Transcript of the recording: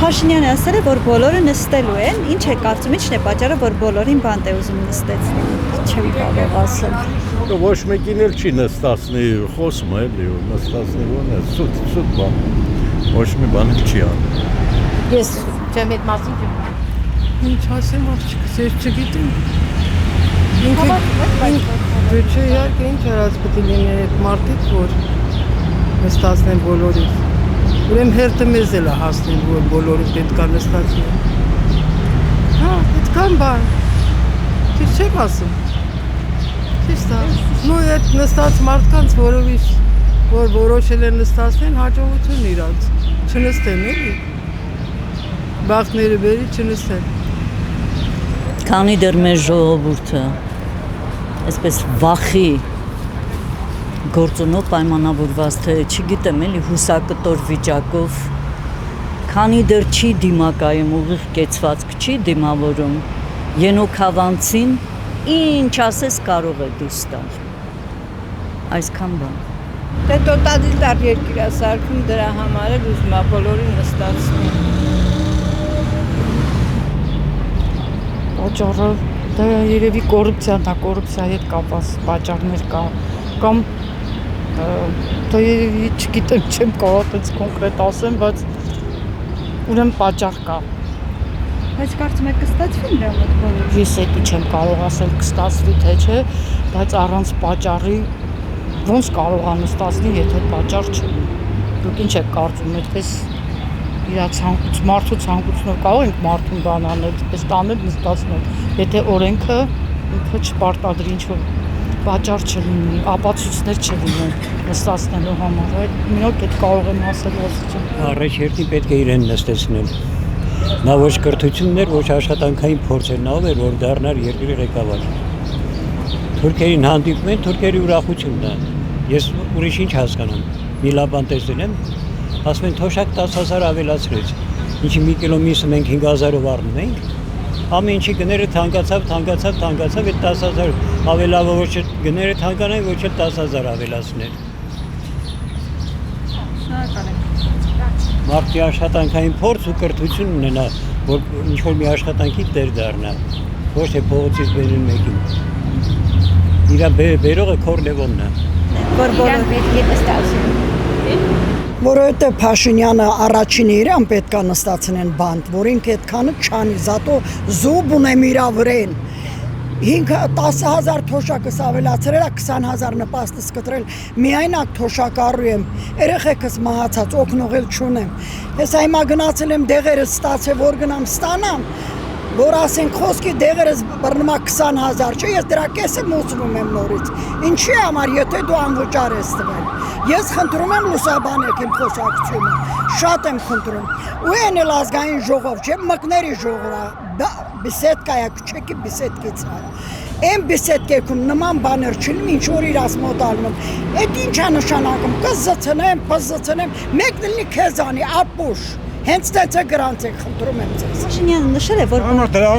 Փաշինյանը ասել է, որ բոլորը նստելու են, ինչ է կարծում, ինչն է պատճառը, որ բոլորին բանտ է ուզում նստեցնել։ Չեմ կարող ասել։ Ոչ մեկին էլ չի նստացնի, խոսում է էլի, նստացնելուն է, սուտ բան, ոչ մի բան էլ չի անում։ Ես չեմ այդ մասին չեմ։ Ինչ ասեմ, աղջիկս, ես չգիտեմ։ Ինքը չէ, իհարկե ինչ արած պետք է լինի այդ մարդիկ, որ նստացնեն բոլորին։ Ուրեմն հերթը մեզ էլ է հասնել, որ բոլորին պետք է նստացնեն։ Հա, այդքան բան։ Ճիշտ չեմ ասում։ Ճիշտ է։ Նույն այդ նստած մարդկանց, որ որոշել են նստացնեն, հաջողություն իրանց։ Չնստեն էլի։ Բախտները բերի չնստեն։ Քանի դեռ մեր ժողովուրդը այսպես վախի գործոնով պայմանավորված թե չգիտեմ էլի հուսակտոր վիճակով քանի դեռ չի դիմակայում ուղիղ կեցվածք չի դիմավորում ենոքավանցին ինչ ասես կարող է դուրս տալ այսքան բան Դե տոտալիտար երկիր է սարքում դրա համար էլ ուզում է բոլորին նստացնի Պատճառը դա երևի կոռուպցիան է, կոռուպցիայի հետ կապված պատճառներ կա կամ դա երևի չգիտեմ, չեմ կարող այդպես կոնկրետ ասեմ, բայց ուրեմն պատճառ կա։ Բայց կարծում եք կստացվի նրա մոտ բոլորը։ Ես էդի չեմ կարող ասել կստացվի թե չէ, բայց առանց պատճառի ոնց կարող է նստացնի, եթե պատճառ չունի։ Դուք ինչ եք կարծում, այդպես մարդու ցանկությունով կարող ենք մարդուն բան անել, այդպես տանել, նստացնել, եթե օրենքը ինքը չպարտադրի ինչ-որ պատճառ չլինի, ապացույցներ չլինեն նստացնելու համար, այդ մենակ այդ կարող եմ ասել ոստիճան։ Առաջերտին պետք է իրեն նստեցնել։ Նա ոչ կրթություններ, ոչ աշխատանքային փորձեր, նա ով էր, որ դառնար երկրի ղեկավար։ Թուրքերին հանդիպում են, թուրքերի ուրախությունն է։ Ես ուրիշ ինչ հասկանամ։ Մի լավ բան տեսել եմ, ասում են թոշակ 10,000 ավելացրեց։ Ինչի մի կիլո միսը մենք 5,000-ով առնում ենք։ Ամեն ինչի գները թանկացավ, այդ 10,000 ավելավոր ոչ գները թանկանային, ոչ էլ 10,000 ավելացնել։ Մարդի աշխատանքային փորձ ու կրթություն ունենա, որ ինչ-որ մի աշխատանքի տեր դառնա, ոչ թե փողոցից բերեն մեկին։ Իրա բերողը Քորլևոնն է։ Որ բոլորը պետք է նստացնեն։ Որովհետև Փաշինյանը առաջինը իրան պետք է նստացնեն բանտ, որ ինքը այդքանը չանի, զատո զուբ ունեմ իրա վրեն։ 10,000 թոշակս ավելացրել է 20,000 նպաստս կտրել, միայն ակ թոշակառու եմ, երեխեքս մահացած, օգնող էլ չունեմ։ Ես հիմա գնացել եմ դեղերս ստացել, որ գնամ ստանամ, որ ասենք խոսքի դեղերս բռնում է 20,000, չէ, ես դրա կեսը մուծվում եմ նորից։ Ինչի համար, եթե դու անվճար ես տվել։ Ես խնդրում եմ լուսաբանեք իմ խոսակցությունը, շատ եմ խնդրում։ Ու են էլ ազգային ժողով, չէ, մկների ժողովը, բիսետկա է, քչեկի բիսետկից է։ Այն բիսետկեքում նման բաներ չլինի, ինչ որ իրաց մոտ ալնում։ Այդ ինչ է նշանակում, կզծնեմ, պզծնեմ, մեկն լինի քեզանի, ապուշ։ Հենց տենց է գրանցեք, խնդրում եմ ձեզ։ Փաշինյանը նշել է, որ Դրա